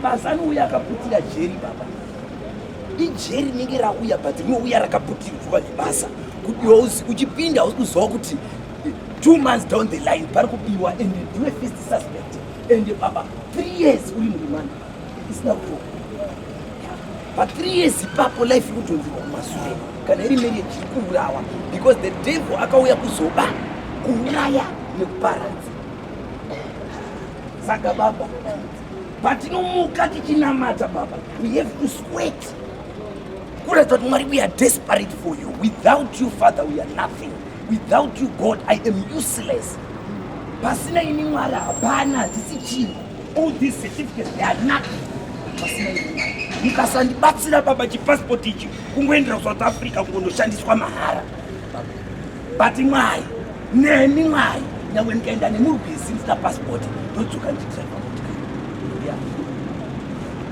Basano uya akaputira jeri baba. Ijeri rinenge rauya but rinouya rakaputirwa nebasa. Kuti uchipinda uziwa kuti 2 months down the line pari kubiwa and do a first suspect and baba 3 years uri murimani. It's not wrong. But 3 years ipapo life ikutonzirwa kumashure kana iri marriage kuurawa because the devil akauya kuzoba kuuraya nekuparadza. Saka baba patinomuka tichinamata baba, we have to sweat. We are desperate for you. Without you, Father, we are nothing. Without you, God, I am useless. Pasina ini mwara hapana, tisichini. All these certificates, they are nothing. Pasina ini mwara. Mukasandibatsira baba passport ichi kungoendera South Africa kungondoshandiswa mahara. But mwai, neni mwai, nyawe nikaenda nemurubhizi nsina passport, ndodzoka ndichitraika motikari.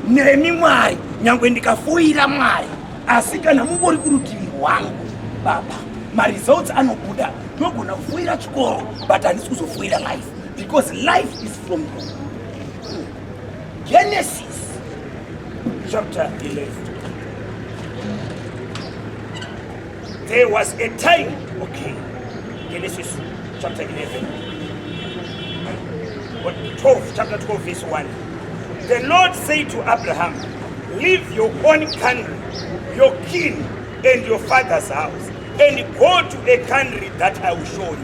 Nemi mwari, nyangwe ndikafoira mwari, asi kana mungori kurutivi rwangu baba, results anobuda ndogona kufoira chikoro but handisi kuzofoira life because life is from you. Genesis chapter 11. There was a time, okay, Genesis chapter 11, 12, chapter 12 verse 1. The Lord said to Abraham, leave your own country, your kin, and your father's house, and go to a country that I will show you.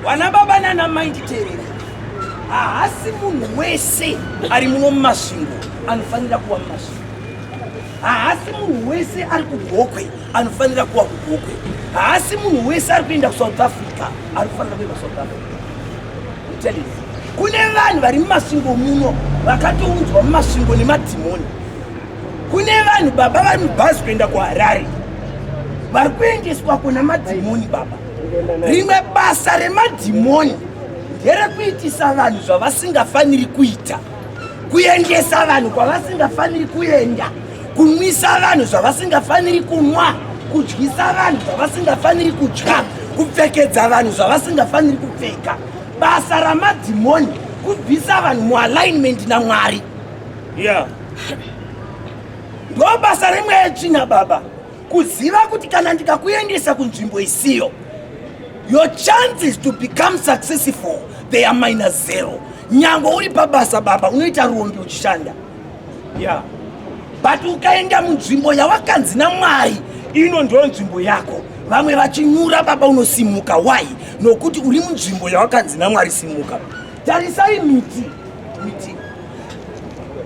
Wanababa nana mind terera. Asi munhu wese ari muno masvingo anofanira kuwa masvingo. Asi munhu wese ari kugokwe anofanira kuwa kugokwe. Asi munhu wese ari kuenda kuSouth Africa anofanira kuenda kuSouth Africa. Tell you. Kune vanhu vari mumasvingo muno vakatounzwa mumasvingo nemadhimoni. Kune vanhu baba vari mubhazi kuenda kuHarare vari kuendeswako namadhimoni baba. Rimwe basa remadhimoni nderekuitisa vanhu zvavasingafaniri kuita, kuendesa vanhu kwavasingafaniri kuenda, kumwisa vanhu zvavasingafaniri kumwa, kudyisa vanhu zvavasingafaniri kudya, kupfekedza vanhu zvavasingafaniri kupfeka. Basa ramadhimoni kubvisa vanhu mualignment naMwari. Yeah. Ndo basa rimwe yechina baba, kuziva kuti kana ndikakuendesa kunzvimbo isiyo, your chances to become successful they are -0. Nyango uri pabasa baba unoita rombi uchishanda. Yeah. But ukaenda munzvimbo yawakanzi naMwari, ino ndo nzvimbo yako. Vamwe vachinyura baba unosimuka. Why? Nokuti uri munzvimbo yawakanzi naMwari simuka. Tarisai miti.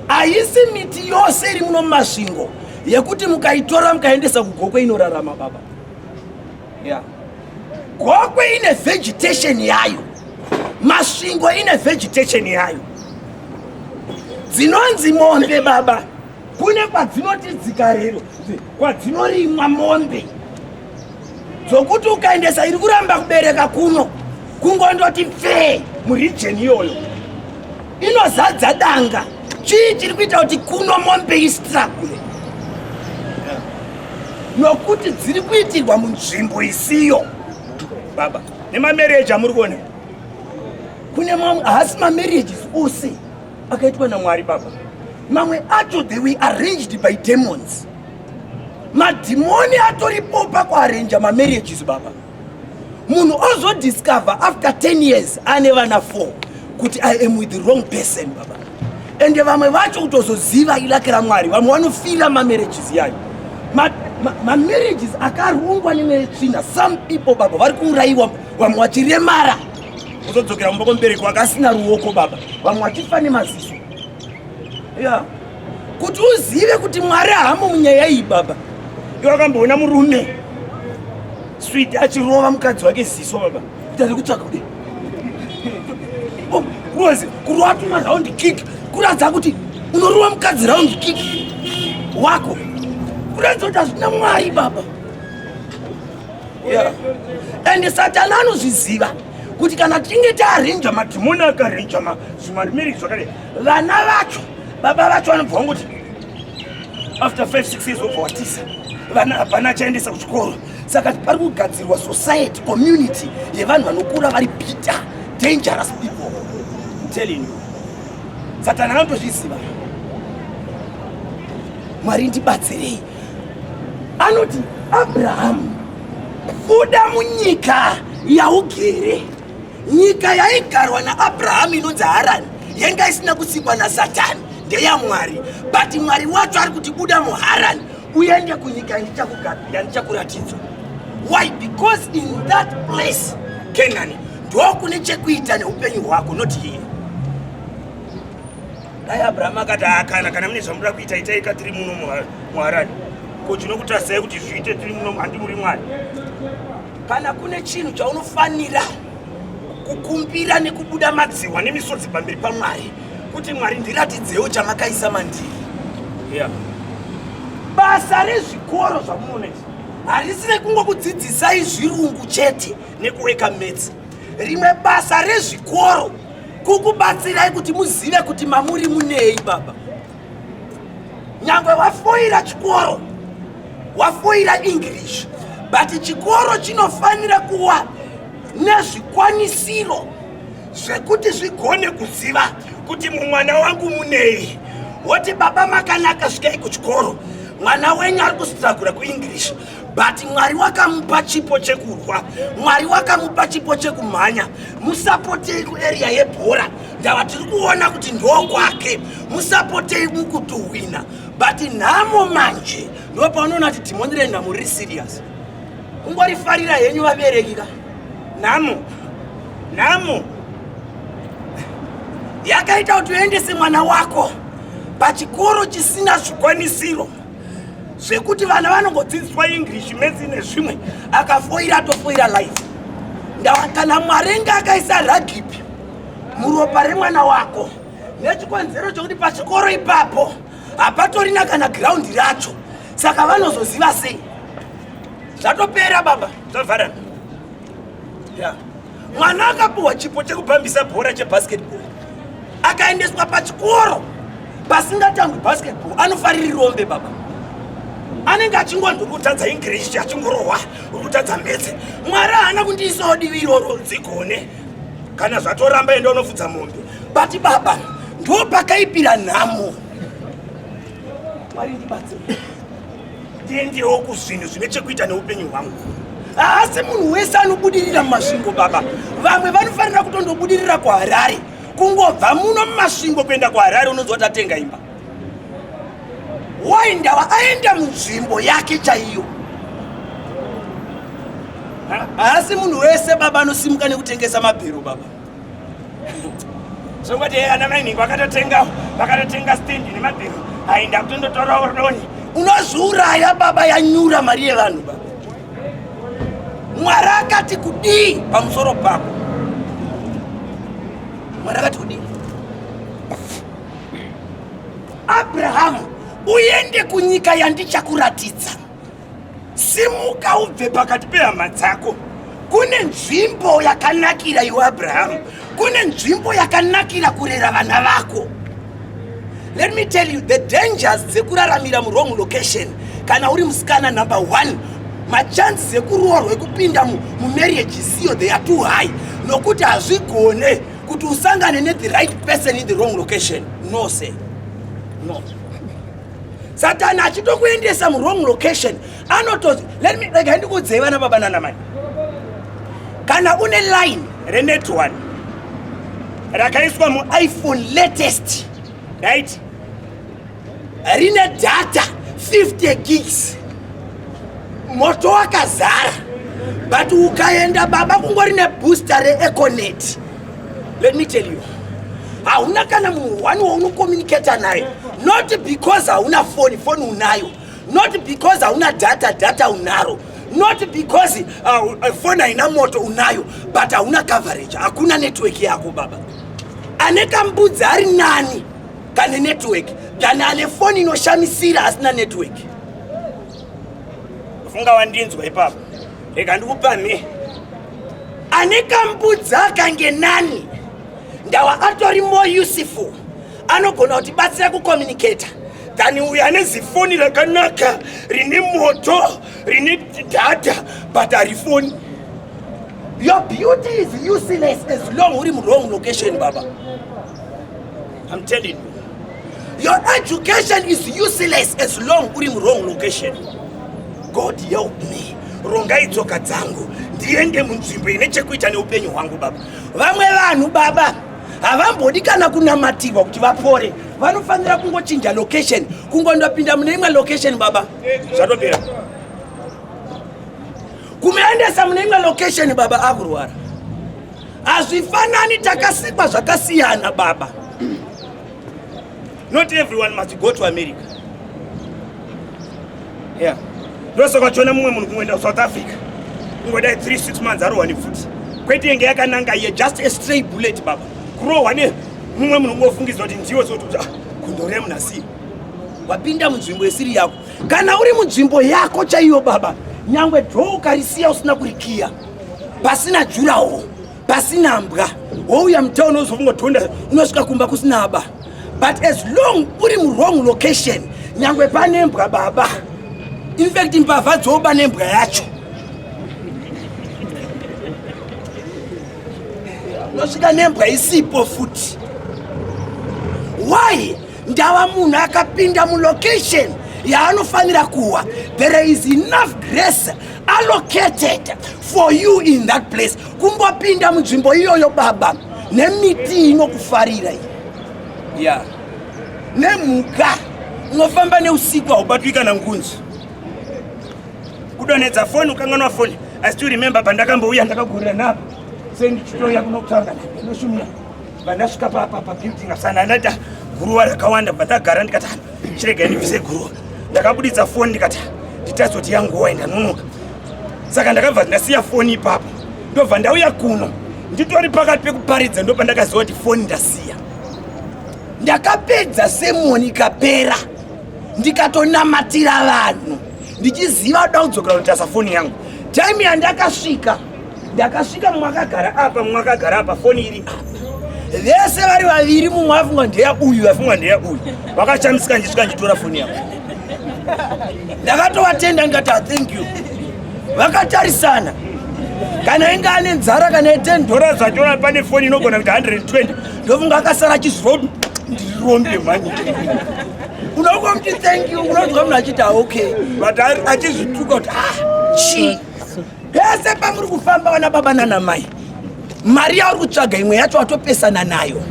Aisi miti yose iri muno masvingo yekuti mukaitora mukaendesa kugokwe inorarama baba. Yeah. Gokwe ine vegetation yayo. Masvingo ine vegetation yayo. Dzinonzi mombe baba. Kune kwadzinoti dzikarero, kwadzinorimwa mombe. Zokuti ukaendesa iri kuramba kubereka kuno, kungondoti pfe muregion iyoyo. Inozadza danga. Chii chiri kuita kuti kuno mombe istruggle? Nokuti dziri kuitirwa munzvimbo isiyo. Baba, nemamarriage amuri kuona? Kune mamwe hasi mamarriages ose akaitwa naMwari baba. Mamwe acho they were arranged by demons. Madhimoni atoripo pakuarrange mamarriages baba. Munhu ozodiscover after 10 years ane vana 4 kuti I am with the wrong person baba. And vamwe vacho kutozoziva ilake raMwari, vamwe vanofila mamarriages yayo. Marriages akarungwa nemetsvina. Some people baba vari kuuraiwa, vamwe vachiremara kuzodzokera mumba kwembereko vakasina ruoko baba, vamwe vachifa nemaziso. Yeah. Kuti uzive kuti Mwari hamo munyaya iyi baba. Iwe wakamboona murume sweet achirova mukadzi wake ziso baba, kuti ari kutsvaka kudai kurozi kuroatuma round kick, kuradza kuti unorova mukadzi round kick wako, kuradza kuti hazvina Mwari baba. Yeah. And Satani anozviziva kuti kana tinge taarrange madhimoni akaarrange zvimarumiri zvakadai, vana vacho baba vacho vanobva vanguti after 5-6 years obva watisa vana hapana achaendesa kuchikoro. Saka pari kugadzirwa society, community yevanhu vanokura vari bitter, dangerous people. telling you. Satana anotozviziva. Mwari ndibatsirei. Anoti Abraham, buda munyika yaugere. Nyika yaigarwa naAbraham inonzi Harani yenga isina kusikwa naSatani ndeyamwari. But Mwari wacho ari kuti buda muHarani uende kunyika yandichakuratidzwa. Why? Because in that place Canaan ndokune chekuita neupenyu hwako, not here. Dai Abraham akati kana mune zvamuda kuita itai tiri muno muHarani. Ko chinokutasai kuti zviite tiri muno handi muri Mwari. Kana kune chinhu chaunofanira kukumbira nekubuda madziwa nemisodzi pamberi paMwari kuti Mwari ndiratidzewo chamakaisa mandiri. Yeah. Basa rezvikoro zvamunoona harisire kungokudzidzisai zvirungu chete nekuweka metsi. Rimwe basa rezvikoro kukubatsirai kuti muzive kuti mamuri munei baba. Nyangwe wafoira chikoro, wafoira English, but chikoro chinofanira kuwa nezvikwanisiro zvekuti zvigone kuziva kuti mwana wangu munei. Woti baba makanaka svikai kuchikoro, mwana wenyu ari kustrugura kuEnglish, but Mwari wakamupa chipo chekurwa, Mwari wakamupa chipo chekumhanya. Musapotei kuarea yebhora, ndava tiri kuona kuti ndo kwake. Musapotei mukutuhwina, but nhamo manje ndo paunoona kuti timonere nhamo riri serious. Ungorifarira henyu vaberekika. Nhamo yakaita kuti uendese mwana wako pachikoro chisina zvikwanisiro zvekuti vana vanongodzidziswa English, Maths nezvimwe, akafoira atofoira life. Ndava kana Mwari akaisa rugby muropa remwana wako nechikonzero chokuti pachikoro ipapo hapatorina kana ground racho, saka vanozoziva sei? Zvatopera baba, zvavharana. Yeah. Mwana akapuwa chipo chekupambisa bhora chebasketball, akaendeswa pachikoro pasingatangwi basketball, anofariri rombe baba. Anenge achingondokutadza English, achingorohwa kutadza Maths. Mwari haana kundiisawo divi iroro dzigone, kana zvatoramba enda unofudza mombe. But baba ndo pakaipira nhamo. Mwari ndibatsire ndiendewo kuzvinhu zvine chekuita neupenyu hwangu. Asi munhu wese anobudirira mumasvingo baba. Vamwe vanofanira kutondobudirira kuHarare, kungobva muno mumasvingo kuenda kuHarare unonzwa kuti atenga imba. Waindawa aenda munzvimbo yake chaiyo. Asi munhu wese baba anosimuka nekutengesa mabhero baba. Songoti ana mining vakatotenga stand nemabhero, aenda kutondotorawo roni. Unozviuraya baba, yanyura mari yevanhu baba. Mwari akati kudii pamusoro pako? Mwari akati kudii? Abrahamu, uende kunyika yandichakuratidza. Simuka ubve pakati pehama dzako. Kune nzvimbo yakanakira iwe Abrahamu, kune nzvimbo yakanakira kurera vana vako. Let me tell you the dangers dzekuraramira wrong location. Kana uri musikana number 1, machances ekuroorwa ekupinda mumarriage isiyo they are too high. Nokuti hazvigone kuti usangane ne the right person in the wrong location. No say. No. Satana achitokuendesa wrong location anotozi, let me like handikudzeva na baba nana mai. Kana une line renet 1 rakaiswa mu iPhone latest, right? Rine data 50 gigs. Moto wakazara. But ukaenda baba kungori ne booster re-Econet. Let me tell you, hauna kana munhu wani waunokomunicata naye. Not because hauna phone unayo. Not because hauna data unaro. Not because phone haina moto unayo, but hauna coverage. Hakuna network yako baba. Aneka mbudza ari nani kane network kana ane phone inoshamisira asina network. Funga wandinzwa ipapo. Eka ndikupa me. Aneka mbudza kange nani ndawa atori more useful, anogona kuti batsira kucommunicate than uya nezifoni rakanaka rine moto rine data but ari phone. Your beauty is useless as long uri mu wrong location baba. I'm telling you. Your education is useless as long uri mu wrong location. God help me. Ronga itsoka dzangu ndiende munzvimbo ine chekuita neupenyu hwangu baba. Vamwe vanhu baba havambodi kana kunamatirwa kuti vapore. Vanofanira kungochinja location, kungondopinda mune imwe location baba. Zvatopera. Kumeendesa mune imwe location baba akurwara. Hazvifanani takasikwa zvakasiyana baba. Not everyone must go to America. Yeah. Ndosoka chona mumwe munhu kumwenda South Africa. Ungodai 3-6 months arowani futi. Kwete yenge yakananga ye just a stray bullet baba. Kurohwa ne mumwe munhu ngofungidzwa kuti ndiwo zoti kundoremu nasi. Wapinda munzvimbo isiri yako. Kana uri munzvimbo yako chaiyo baba, nyangwe dhoo ukarisiya usina kurikiya. Pasina juraho, pasina mbwa. Wouya mutauni uzofungotonda unosvika kumba kusina aba. But as long uri mu wrong location, nyangwe pane mbwa baba. In fact, mbavha dzoba nembwa yacho. Nosvika nembwa isipo futi. Why? Ndava munhu akapinda mu location yaanofanira kuwa. There is enough grace allocated for you in that place. Kumbopinda munzvimbo iyoyo baba nemiti inokufarira. Yeah. Nemuka unofamba neusiku haubatwi kana ngunzi. Kudonedza phone ukanganwa phone. I still remember pandakambouya ndakagurira napo. Sendichitoya kunokutanga ndoshumira. Vandasvika pa building asana ndata guruwa rakawanda pandagara ndikati chirega ndivise guruwa. Ndakabuditsa phone ndikati nditazoti yangu waenda nonoka. Saka ndakabva ndasiya phone ipapo. Ndobva ndauya kuno. Nditori pakati pekuparidza ndo pandakaziva kuti phone ndasiya. Ndakapedza semoni ikapera. Ndikatonamatira vanhu. Ndichiziva kuda kudzokera kutasa phone yangu. Time yandakasvika mwakagara apa phone iri apa. Vese vari vaviri mumwe afunga ndeya uyu afunga ndeya uyu. Vakachamisika ndisvika nditora phone yangu. Ndakatovatenda ndikati thank you. Vakatarisana. Kana inga ane nzara kana $10 zvacho pane phone inogona kuti 120. Ndofunga akasara chiziva ndirombe mani. Unokuwa kuti thank you, unozwa munhu achiti okay. But achizvituka kuti chi. Pese pamuri kufamba vana baba nana mai. Mari yauri kutsvaga imwe yacho watopesana nayo.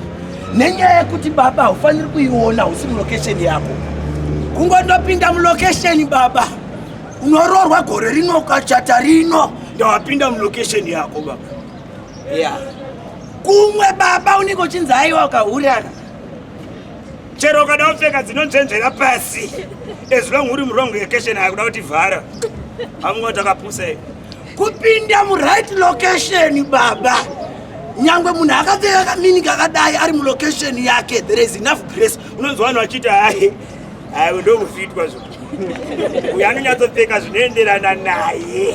Nenyaya yekuti baba haufaniri kuiona usi mulocation yako. Kungondopinda mulocation baba. Unororwa gore rino ukachata rino. Ndawapinda mulocation yako baba. Yeah. Kumwe baba uniko chinzi aiwa ukahuraka. Chero kada upfeka dzinonzvenzvera pasi. As long uri murongo location yakuda kuti vhara. Hamwe takapusa. Kupinda mu right location baba. Nyangwe munhu akapfeka kamini kakadai ari mu location yake, there is enough grace. Unonzwa vanhu vachiti hai ndomufitwa zvo. Uyu anonyatsopfeka zvinoenderana naye.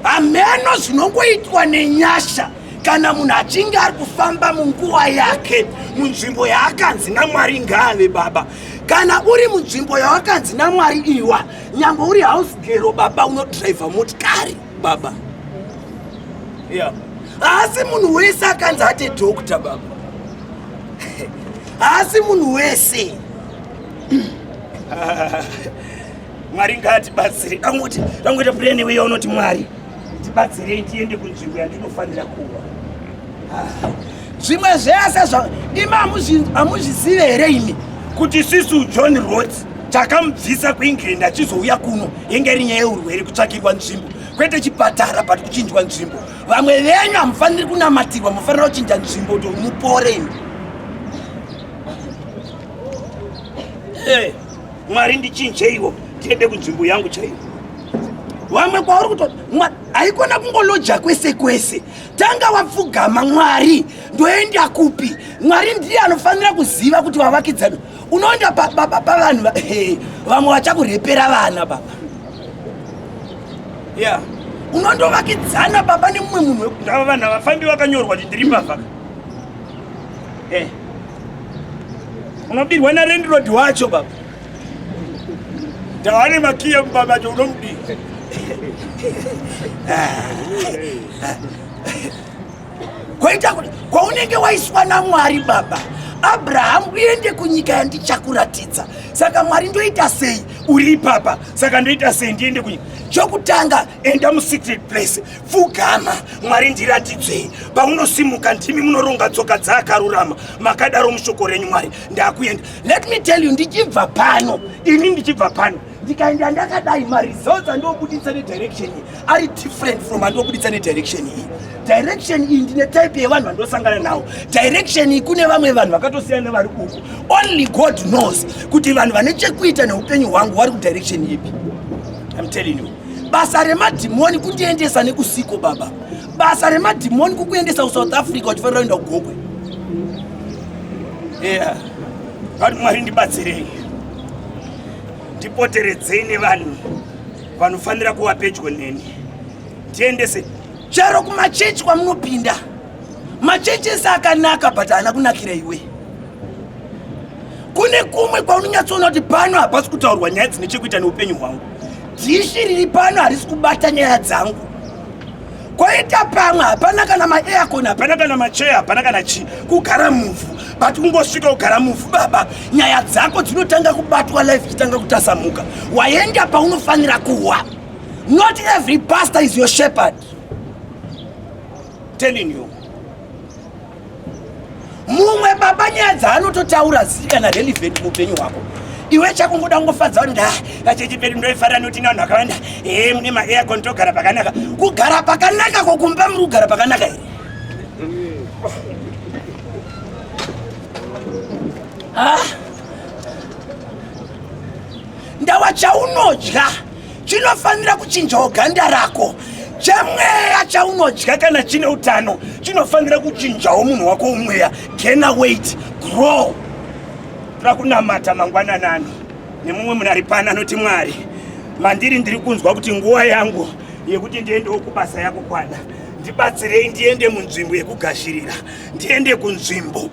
Ameno zvinongoitwa nenyasha kana munhu achinge ari kufamba munguva yake munzvimbo yaakanzi naMwari ngave baba. Kana uri munzvimbo yawakanzi naMwari iwa, nyangwe uri house girl baba unodriver motikari baba. Yeah. Asi munhu wese akanzi ate doctor baba. Asi munhu wese. Mwari ngatibatsire. Dangoita plan wewe unoti Mwari tibatsire tiende kunzvimbo yandinofanira kuwa. Zvimwe zvese amuzvizive here imi kuti sisu John Rhodes takamubvisa kuEngland achizouya kuno yenge iri nyaya yeurwere kutsvakirwa nzvimbo kwete chipatara but kuchinjwa nzvimbo. Vamwe venyu hamufaniri kunamatirwa, mufanira kuchinja nzvimbo kuti mupore imi. Mwari ndichinjeiwo tiende kunzvimbo yangu chaiyo. Vamwe kwauri kuti haikona kungoloja kwese kwese. Tanga wapfugama Mwari ndoenda kupi? Mwari ndiye anofanira kuziva kuti wavakidzana. Unoenda pavanhu vamwe vachakurepera vana baba. Yeah. Unondovakidzana baba nemumwe munhu. Ndava vanhu vafambi vakanyorwa kuti ndiri mbavha. Unobirwa naRand Road wacho baba. Ndavane makiya baba cho unomudii. Kwaita kuti kwaunenge waiswa naMwari baba Abraham uende kunyika yandichakuratidza. Saka Mwari ndoita sei uri ipapa, saka ndoita sei ndiende kunyika. Chokutanga enda secret place, pfugama, Mwari ndiratidzei. Paunosimuka ndimi munoronga tsoka dzakarurama, makadaro mushoko renyu Mwari ndakuenda. Let me tell you, ndichibva pano, ini ndichibva pano ndikaenda ndakadai results andobuditsa direction ari different from andobuditsa direction iyi. Direction iyi ndine type yevanhu vandosangana nawo. Direction iyi kune vamwe vanhu vakatosiyana vari uku. Only God knows kuti vanhu vane chekuita neupenyu hwangu vari kudirection ipi. I'm telling you. Basa remadhimoni kundiendesa nekusiko baba. Basa remadhimoni kukuendesa kuSouth Africa uchifanira kuenda kugogwe. Yeah. Vanhu Mwari ndibatsirei. Ndipoteredzei nevanhu vanofanira kuva pedyo neni. Ndiendese chero kumachechi kwamunopinda. Machechi ese akanaka but haana kunakira iwe. Kune kumwe kwaunonyatsoona kuti pano hapasi kutaurwa nyaya dzine chekuita neupenyu hwangu. Dhishi riri pano harisi kubata nyaya dzangu. Koita pamwe hapana kana maaircon, hapana kana macheya, hapana kana chii. Kugara muvhu. But ungosvika kugara muvhu baba, nyaya dzako dzinotanga kubatwa life ichitanga kutasamuka. Waenda paunofanira kuwa. Not every pastor is your shepherd. Telling you. Mumwe baba nyaya dzaanototaura zikana relevant muupenyu hwako. Iwe chakungoda ngofadza kuti vachechi pedu ndoifarira noti vanhu vakawanda mune maaircon togara pakanaka. Kugara pakanaka kokumba muri kugara pakanaka here. Ndawa chaunodya chinofanira kuchinjawo ganda rako. Chamweya chaunodya kana chine utano chinofanira kuchinjawo munhu wako umweya. Gain weight, grow. Rakunamata mangwananano nemumwe munhu ari pana anoti Mwari mandiri ndiri kunzwa kuti nguva yangu yekuti ndiendewo kubasa yako kwana. Ndibatsirei ndiende munzvimbo yekugashirira, ndiende kunzvimbo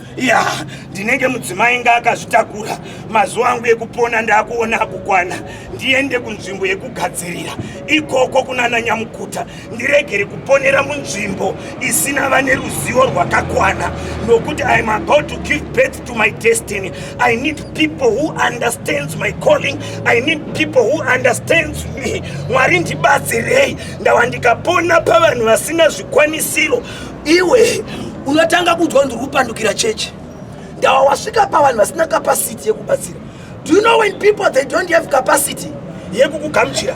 ndinenge mudzimai nga akazvitakura, mazuva angu ekupona ndakuona akukwana. Ndiende kunzvimbo yekugadzirira, ikoko kunana nyamukuta. Ndiregere kuponera munzvimbo isina vane ruzivo rwakakwana, nokuti I am about to give birth to my destiny. I need people who understands my calling. I need people who understands me. Mwari ndibatsirei, ndawa ndikapona pavanhu vasina zvikwanisiro. Iwe unotanga kudwa ndiri kupandukira chechi. Ndawa wasvika pavanhu vasina capacity yekubatsira. Do you know when people they don't have capacity yekukugamuchira,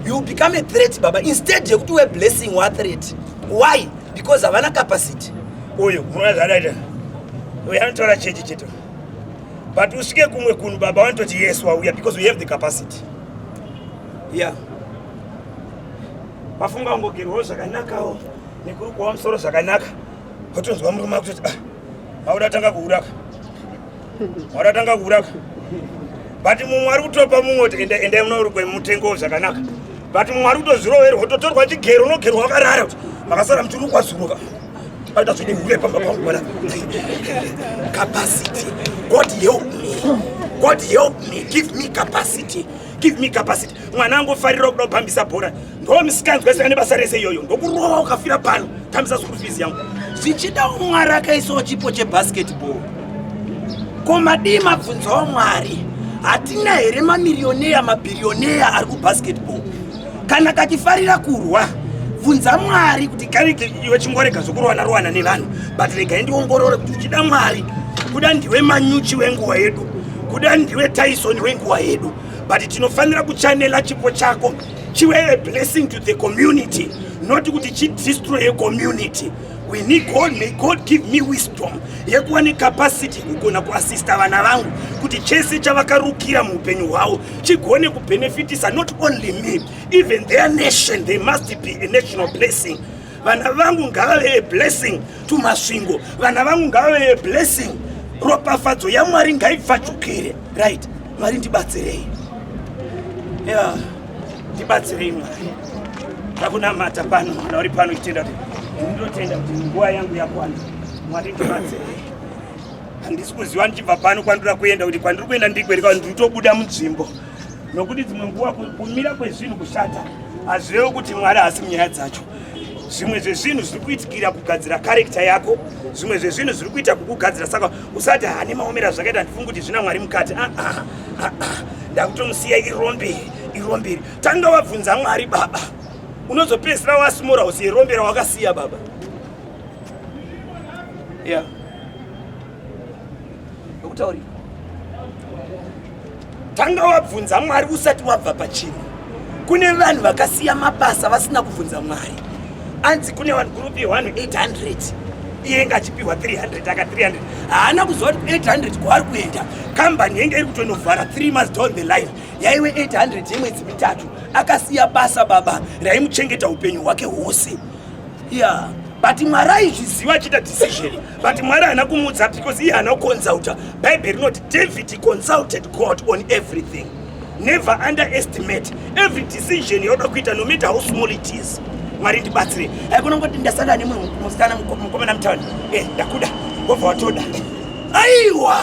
you become a threat baba. Instead yekuti we blessing wa threat. Why? Because havana capacity. Oyo munozadaita we anotora chechi cheto, but usvike kumwe kunhu baba wanototi yes wauya because we have the capacity. Mafunga ungogerwawo zvakanakawo nekurukwawo musoro zvakanaka. Watonzwa murume akutoti maudatanga kuuraka, maudatanga kuuraka. But mumwe ari kutopa mumwe kuti enda munorukwe mutengowo zvakanaka. But mumwe ari kutozviroverwa wototorwa chigero unogerwa wakarara kuti makasara muchiri kwazuruka. Aita zvine hure pamba pangu bwana. Capacity. God help me. God help me. Give me capacity. Give me capacity. Mwana angofarira kuda kupambisa bhora. Ndo misikanzwa saka nebasa rese iyoyo. Ndokurova ukafira pano. Tambisa school fees yangu. Zvichida Mwari akaisawo chipo chebasketball. Komadii mabvunzawo Mwari. Hatina here mamilioneya mabhirioneya ari kubasketball. Kana kachifarira kurwa, bvunza Mwari kuti kareke iwe chingorega zvokurowana nevanhu. But rega ndiongorore kuti uchida Mwari, kuda ndiwe Manyuchi wenguva yedu, kuda ndiwe Tyson wenguva yedu. But tinofanira kuchanela chipo chako chiwe a blessing to the community, not kuti chidestroy a community. We need God. May God give me wisdom yekuwa necapacity kugona kuassista vana vangu kuti chese chavakarukira muupenyu hwavo chigone kubenefitisa not only me, even their nation. They must be a national blessing. Vana vangu ngavave a blessing to masvingo. Vana vangu ngavave a blessing. Ropafadzo yaMwari ngaibvadzukire. Right? Mwari ndibatsirei. Ndibatsirei Mwari. Takunamata pano, mwana uri pano itenda kuti ndinotenda kuti nguva yangu yakwana. Mwari ndibatsirei. Handisi kuziva ndichibva pano kwandira kuenda kuti kwandiri kuenda ndikwereka nditobuda munzvimbo. Nokuti dzimwe nguva kumira kwezvinhu kushata hazvirevo kuti Mwari hasi munyaya dzacho. zvimwe zvezvinhu zviri kuitikira kugadzira karekta yako, zvimwe zvezvinhu zviri kuita kukugadzira. Saka usati hane maomera zvakaita ndifunga kuti zvina Mwari mukati. Ndakutomusiya iromberi. Tanga wabvunza Mwari baba, unozopedzisira wasimura usi irombera wakasiya baba. Yeah. Ndokutauri. Tanga wabvunza Mwari usati wabva pachino. Kune vanhu vakasiya mabasa vasina kubvunza Mwari. Anzi kune vanhu gurupi 800 iye ngachipiwa 300 aka 300 haana kuziva kuti 800 kwaari kuenda kambani yenge iri kutonovhara 3 months down the line yaiwe 800 yemwedzi mitatu akasiya basa baba raimuchengeta upenyu hwake hwose. Yeah. But Mwari aizviziva achiita decision, but Mwari haana kumudza because iye haana kuconsulta. Bible rinoti David consulted God on everything. Never underestimate every decision yoda kuita, no matter how small it is. Mwari ndibatsire. Haikona ngoti ndasangana nemumwe musikana mukomana mutawuni. Ndakuda. Ngobva watoda. Aiwa.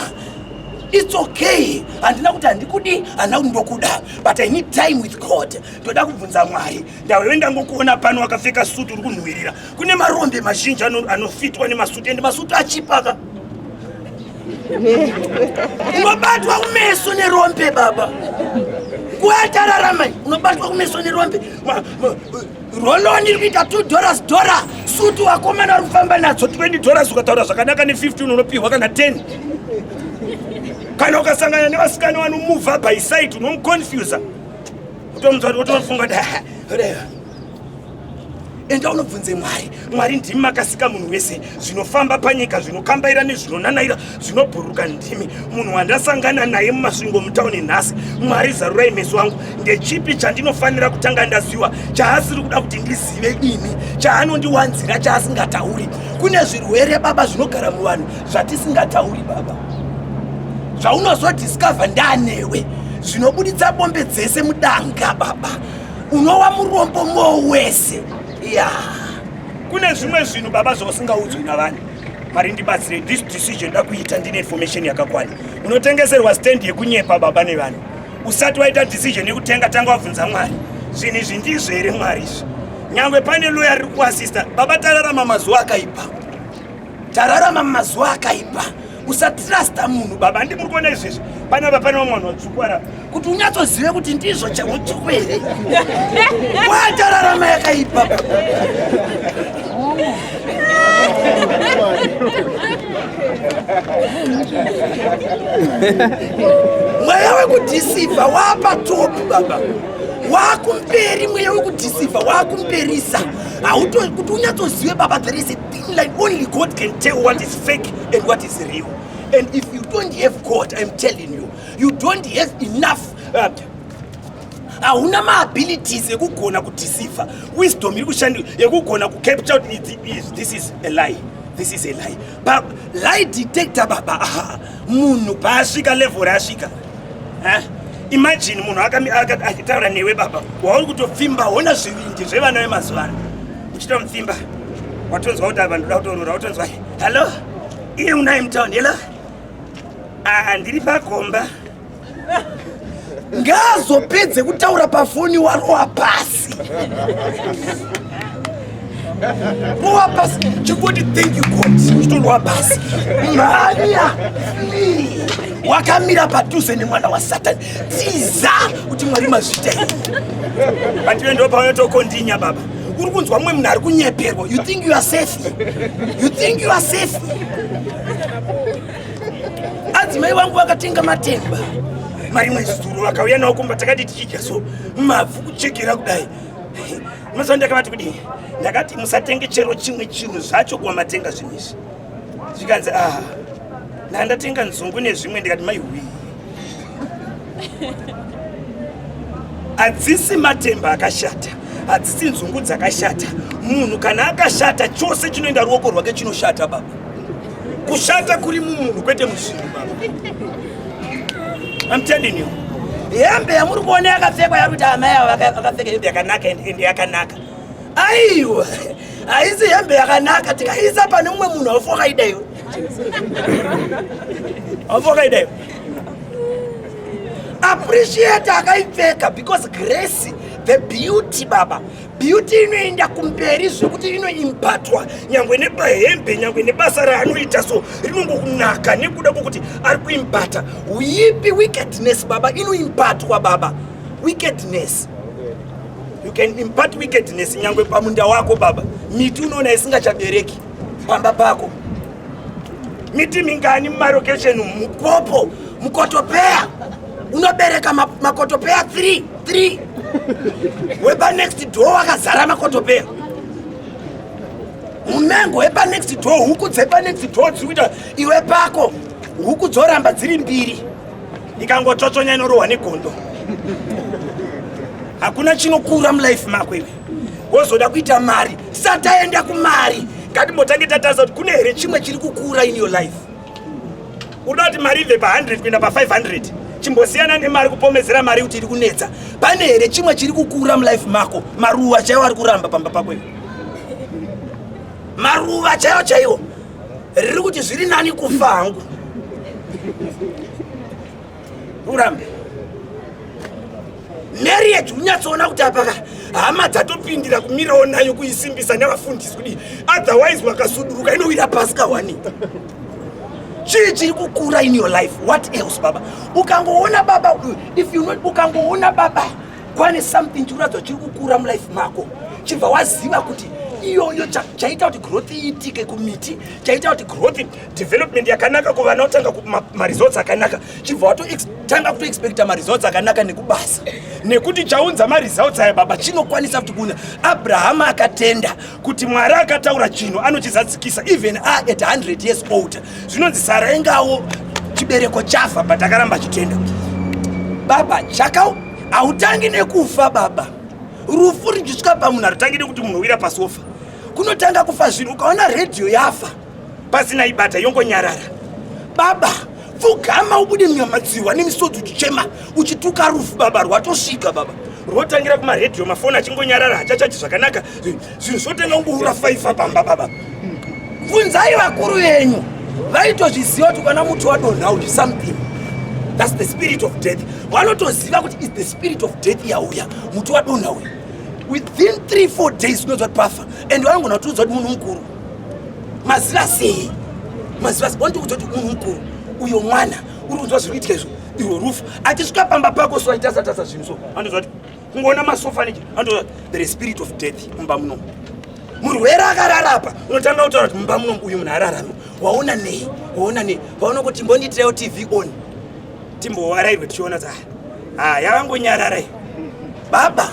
It's okay. Handina kuti handikudi, handina kuti ndokuda. But I need time with God. Ndoda kubvunza Mwari. Ndawenda ngokuona pano wakapfeka sutu uri kunhuhwirira. Kune marombe mazhinji anofitwa nemasutu ende masutu achipaka. Unobatwa kumeso nerombe baba. Kuatararama unobatwa kumeso nerombe. Roloni rikuita $2 sutu wakomana rufamba nadzo $20 ukataura zvakanaka ne15 unopihwa kana 10. Kana ukasangana nevasikana vanomuvha by sight unomuconfusa. Utomufunga enda unobvunze Mwari. Mwari ndimi makasika munhu wese, zvinofamba panyika, zvinokambaira nezvinonanaira, zvinobhuruka ndimi. Munhu wandasangana naye mumasvingo mutauni nhasi. Mwari zarurai meso angu, ndechipi chandinofanira kutanga ndaziva, chaasiri kuda kuti ndizive ini, chaanondiwanzira chaasingatauri. Kune zvirwere baba zvinogara muvanhu zvatisingatauri baba, zvaunozodiscover ndanewe, zvinobuditsa bombe dzese mudanga baba, unowa murombo mwo wese. Yeah. Kune zvimwe zvinhu baba zvosingaudzwi navanhu. Mwari ndibatsire, this decision ndakuita ndine information yakakwana. Unotengeserwa stand yekunyepa baba nevanhu. Usati waita decision yekutenga tanga wabvunza Mwari. Zvinhu izvi ndizvo here Mwari izvi? Nyangwe pane lawyer riri kuasista, baba tararama mazuva akaipa. Tararama mazuva akaipa. Usatrasta munhu baba, ndimuri kuona izvezvi. Panapa pane munhu watsvukwara kuti unyatsozive kuti ndizvo chamutsvukwa here. Watararama yakaipa. Mweya wekudhisiva wapa top baba, wakumberi mweya wekudhisiva wakumberisa. Kuti unyatsozive baba, there is a thin line. Only God can tell what is fake and what is real. And if you don't have God, I'm telling you, you don't have enough hauna ma-abilities ekugona kudeceive. Wisdom iri kushandiswa yekugona kucapture this is a lie, this is a lie. But lie detector baba, munhu paasvika level raasvika, imagine munhu akataura newe baba, wauri kutopfimba, hona zvivindi zvevana vemazuva ano. Uchita mupfimba, watonzwa kuti apa ndoda kutorora, watonzwa hello, iye unai mutauni, hello, ndiri pakomba. Ngazopedze kutaura pafoni warowa pasi. Rowa pasi, chikuti thank you God, uchitorowa pasi. Maria, wakamira padhuze nemwana waSatani. Tiza kuti Mwari mazvita here. Patiwe ndo paunotokondinya baba. Uri kunzwa mumwe munhu ari kunyeperwa. You think you are safe? You think you are safe? Adzimai vangu vakatenga matemba. Mari mwezituru vakauya nawo kumba takati tichidya so mavhu kuchekera kudai. Mazuva ndakavati kudini? Ndakati musatenge chero chimwe chinhu zvacho kwamatenga zvinhu izvi. Zvikanzi ndandatenga nzungu nezvimwe, ndikati maiwi. Hadzisi matemba akashata, hadzisi nzungu dzakashata. Munhu kana akashata chose chinoenda ruoko rwake chinoshata baba. Kushata kuri mumunhu kwete muzvinhu baba. I'm telling you. Hembe yamuri kuona yakapfekwa yakuti amai akapfeka hembe yakanaka ende yakanaka. Aiwa, haisi hembe yakanaka, tikaisa pane mumwe munhu wafoka idaiwo. Wafoka idaiwo. Appreciate akaipfeka because grace, the beauty baba, beauty inoenda kumberi zvekuti inoimbatwa nyangwe nepahembe nyangwe nebasa raanoita so rinongokunaka nekuda kwokuti ari kuimbata. Uipi wickedness baba inoimbatwa baba. Wickedness. You can impart wickedness nyangwe pamunda wako baba. Miti unoona isingachabereki pamba pako. Miti mingani mumarokesheni mupopo mukotopea unobereka makotopea 3 wepa next door wakazara makotopea. Mumengo wepa next door huku dzepa next door dzikuita iwe pako huku dzoramba dziri 2 ikangochochonya inorohwa negondo. Hakuna chinokura mulife mako iwe. Wozoda kuita mari sataenda kumari. Ngatimbotange tataza kuti kune here chimwe chiri kukura in your life. Unoda kuti mari ibve pa100 kuenda pa500 chimbosiyana nemari kupomedzera mari kuti iri kunetsa. Pane here chimwe chiri kukura mulife mako. Maruva chaiwo ari kuramba pamba pako iwe. Maruva chaiwo riri kuti zviri nani kufa hangu urambe. Marriage unyatsoona kuti apaka hama dzatopindira kumirawo nayo kuisimbisa nevafundisi kudi otherwise wakasuduruka inowira pasi kawani. Chii chiri kukura in your life? What else baba? Ukangoona baba, if you not ukangoona baba kwane something chikuratidza chiri kukura mulife mako chibva waziva kuti iyoyo chaita kuti growth iitike kumiti, chaita kuti growth development yakanaka kuvana utanga maresults akanaka, chibva watotanga kutoexpecta maresults akanaka nekubasa nekuti chaunza maresults aya baba chinokwanisa kuti kuna Abraham akatenda kuti Mwari akataura chinhu anochizadzikisa even at 100 years old. Zvinonzi Sara engawo chibereko chafa but akaramba chitenda. Baba hautangi nekufa baba. Rufu rijisvika pamunhu harutangi nekuti munhu wira pasofa. Kunotanga kufa zvinhu. Ukaona radio yafa pasina ibata yongonyarara. Baba pfugama ubude munyamadziwa nemisodzi uchichema uchituka rufu baba rwatosvika baba. Rwotangira kumaredio mafoni achingonyarara hachachachi zvakanaka. Zvinhu zvotenga ungoura 5 pamba baba. Bvunzai vakuru venyu vaitozviziva kuti kana muti wadonha uchi something. That's the spirit of death. Wanotoziva kuti is the spirit of death yauya muti wadonha uyu. Within 3-4 days unozwa pafa and wanogona kutiudza kuti munhu mukuru. Maziva sei? Maziva sei? Wanotoudza kuti munhu mukuru uyo mwana uri kunzwa zviri kuitika izvo iwo rufu achisvika pamba pako so aitasa zvinhu so andozva kuti kungoona masofa nechi andozva there is spirit of death mumba muno. Murwere akararapa unotanga kutaura kuti mumba muno uyu munhu ararama. Waona nei? Waona kuti timbonditirewo TV on timbowarairwe tichiona kuti yavangonyararai baba